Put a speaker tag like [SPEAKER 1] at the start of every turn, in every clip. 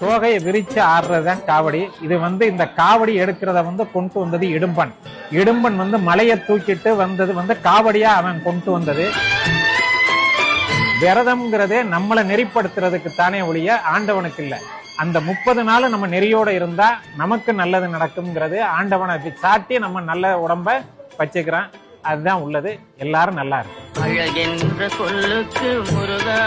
[SPEAKER 1] தோகையை விரிச்சு ஆடுறதுதான் காவடி. இது இந்த காவடி எடுக்கிறத கொண்டு வந்தது இடும்பன். இடும்பன் மலையை தூக்கிட்டு வந்தது காவடியா அவன் கொண்டு வந்தது. விரதம்ங்கிறதே நம்மளை நெறிப்படுத்துறதுக்கு தானே ஒழிய ஆண்டவனுக்கு இல்லை. அந்த 30 நாள் நம்ம நெறியோட இருந்தா நமக்கு நல்லது நடக்கும்ங்கிறது ஆண்டவனை சாட்டி நம்ம நல்ல உடம்ப வச்சுக்கிறோம். அதுதான் உள்ளது. எல்லாரும் நல்லா இருக்கும்.
[SPEAKER 2] அழகென்ற சொல்லுக்கு முருகா.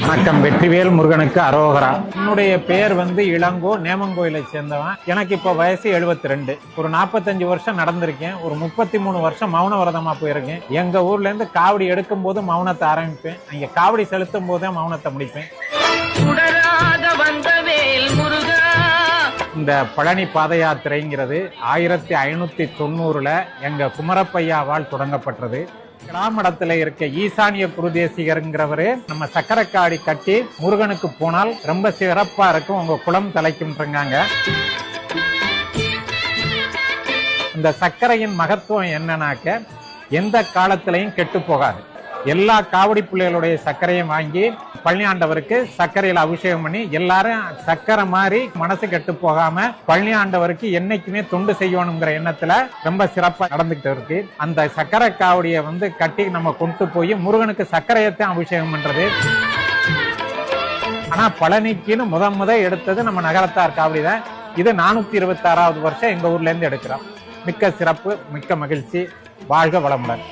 [SPEAKER 1] வணக்கம். வெற்றிவேல் முருகனுக்கு அரோகரா. என்னுடைய பேர் இளங்கோ, நேமங்கோயிலை சேர்ந்தவன். எனக்கு இப்ப வயசு 72. ஒரு 45 வருஷம் நடந்திருக்கேன். ஒரு 33 வருஷம் மௌன விரதமா போயிருக்கேன். எங்க ஊர்ல இருந்து காவடி எடுக்கும் போது மௌனத்தை ஆரம்பிப்பேன். அங்க காவடி செலுத்தும் போதே மௌனத்தை முடிப்பேன். இந்த பழனி பாத யாத்திரைங்கிறது 1590 எங்க குமரப்பையாவால் தொடங்கப்பட்டது. கிராமடத்துல இருக்க ஈசானிய குருதேசிகர்ங்கிறவரு நம்ம சக்கரக்காடி கட்டி முருகனுக்கு போனால் ரொம்ப சிறப்பா இருக்கும், உங்க குளம் தலைக்கும்ன்றாங்க. இந்த சர்க்கரையின் மகத்துவம் என்னன்னாக்க எந்த காலத்திலையும் கெட்டு போகாது. எல்லா காவடி பிள்ளைகளுடைய சர்க்கரையும் வாங்கி பழனி ஆண்டவருக்கு சர்க்கரையில அபிஷேகம் பண்ணி எல்லாரும் சர்க்கரை மாதிரி மனசு கெட்டு போகாம பழனி ஆண்டவருக்கு என்னைக்குமே தொண்டு செய்யணுங்கிற எண்ணத்துல ரொம்ப சிறப்பா நடந்துகிட்டு இருக்கு. அந்த சர்க்கரை காவடியை கட்டி நம்ம கொண்டு போய் முருகனுக்கு சர்க்கரையத்தான் அபிஷேகம் பண்றது. ஆனா பழனிக்குன்னு முத எடுத்தது நம்ம நகரத்தார் காவடி தான். இது 426வது வருஷம் எங்க ஊர்ல இருந்து எடுக்கிறோம். மிக்க சிறப்பு, மிக்க மகிழ்ச்சி. வாழ்க வளமுடன்.